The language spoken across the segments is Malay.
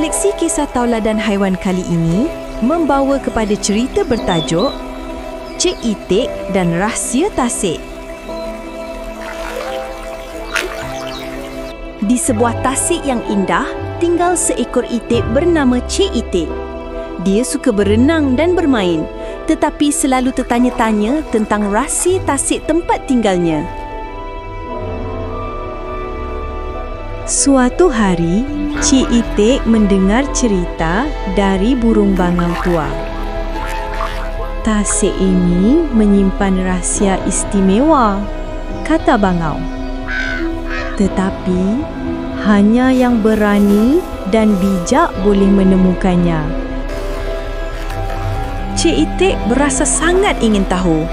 Koleksi kisah tauladan haiwan kali ini membawa kepada cerita bertajuk Cik Itik dan Rahsia Tasik. Di sebuah tasik yang indah, tinggal seekor itik bernama Cik Itik. Dia suka berenang dan bermain, tetapi selalu tertanya-tanya tentang rahsia tasik tempat tinggalnya. Suatu hari, Cik Itik mendengar cerita dari burung bangau tua. Tasik ini menyimpan rahsia istimewa, kata bangau. Tetapi, hanya yang berani dan bijak boleh menemukannya. Cik Itik berasa sangat ingin tahu.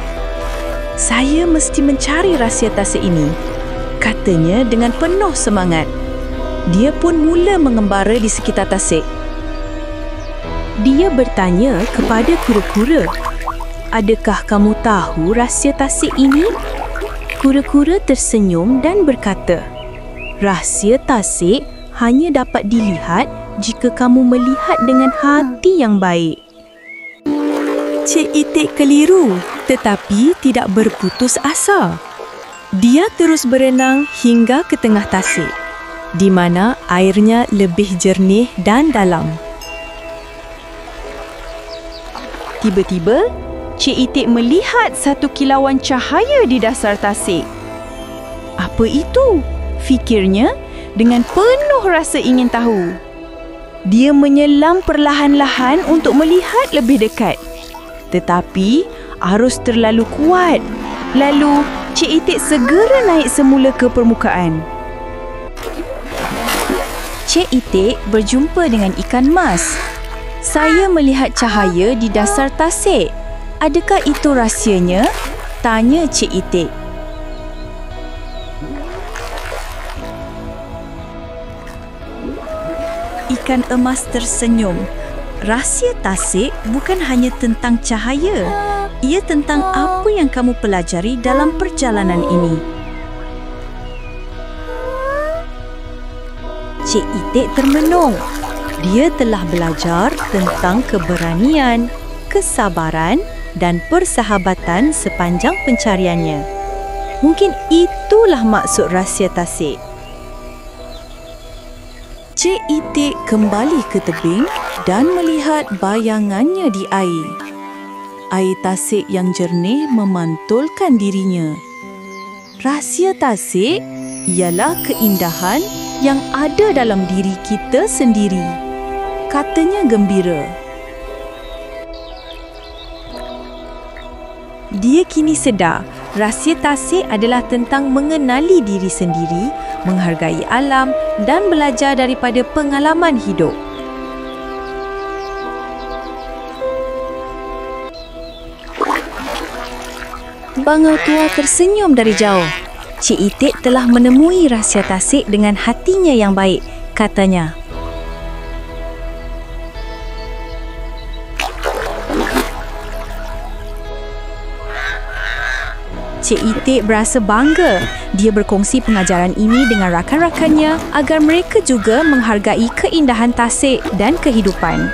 Saya mesti mencari rahsia tasik ini, katanya dengan penuh semangat. Dia pun mula mengembara di sekitar tasik. Dia bertanya kepada kura-kura, "Adakah kamu tahu rahsia tasik ini?" Kura-kura tersenyum dan berkata, "Rahsia tasik hanya dapat dilihat jika kamu melihat dengan hati yang baik." Cik Itik keliru, tetapi tidak berputus asa. Dia terus berenang hingga ke tengah tasik, di mana airnya lebih jernih dan dalam. Tiba-tiba, Cik Itik melihat satu kilauan cahaya di dasar tasik. Apa itu? Fikirnya dengan penuh rasa ingin tahu. Dia menyelam perlahan-lahan untuk melihat lebih dekat. Tetapi arus terlalu kuat. Lalu, Cik Itik segera naik semula ke permukaan. Cik Itik berjumpa dengan ikan mas. "Saya melihat cahaya di dasar tasik. Adakah itu rahsianya?" tanya Cik Itik. Ikan emas tersenyum. Rahsia tasik bukan hanya tentang cahaya. Ia tentang apa yang kamu pelajari dalam perjalanan ini. Cik Itik termenung. Dia telah belajar tentang keberanian, kesabaran dan persahabatan sepanjang pencariannya. Mungkin itulah maksud rahsia tasik. Cik Itik kembali ke tebing dan melihat bayangannya di air. Air tasik yang jernih memantulkan dirinya. Rahsia tasik ialah keindahan yang ada dalam diri kita sendiri, katanya gembira. Dia kini sedar rahsia tasik adalah tentang mengenali diri sendiri, menghargai alam dan belajar daripada pengalaman hidup. Bangau tua tersenyum dari jauh. Cik Itik telah menemui rahsia tasik dengan hatinya yang baik, katanya. Cik Itik berasa bangga. Dia berkongsi pengajaran ini dengan rakan-rakannya agar mereka juga menghargai keindahan tasik dan kehidupan.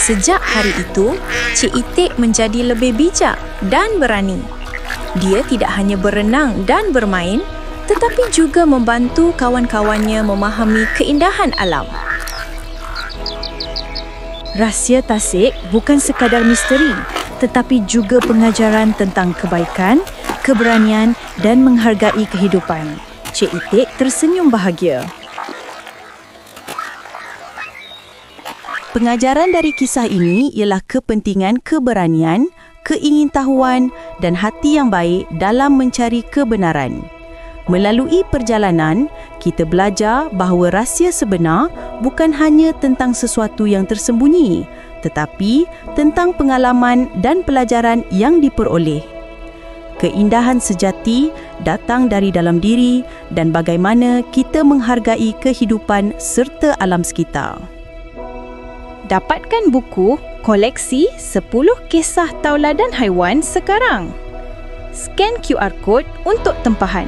Sejak hari itu, Cik Itik menjadi lebih bijak dan berani. Dia tidak hanya berenang dan bermain, tetapi juga membantu kawan-kawannya memahami keindahan alam. Rahsia tasik bukan sekadar misteri, tetapi juga pengajaran tentang kebaikan, keberanian dan menghargai kehidupan. Cik Itik tersenyum bahagia. Pengajaran dari kisah ini ialah kepentingan keberanian, keingintahuan dan hati yang baik dalam mencari kebenaran. Melalui perjalanan, kita belajar bahawa rahsia sebenar bukan hanya tentang sesuatu yang tersembunyi, tetapi tentang pengalaman dan pelajaran yang diperoleh. Keindahan sejati datang dari dalam diri dan bagaimana kita menghargai kehidupan serta alam sekitar. Dapatkan buku koleksi 10 kisah tauladan haiwan sekarang. Scan QR Code untuk tempahan.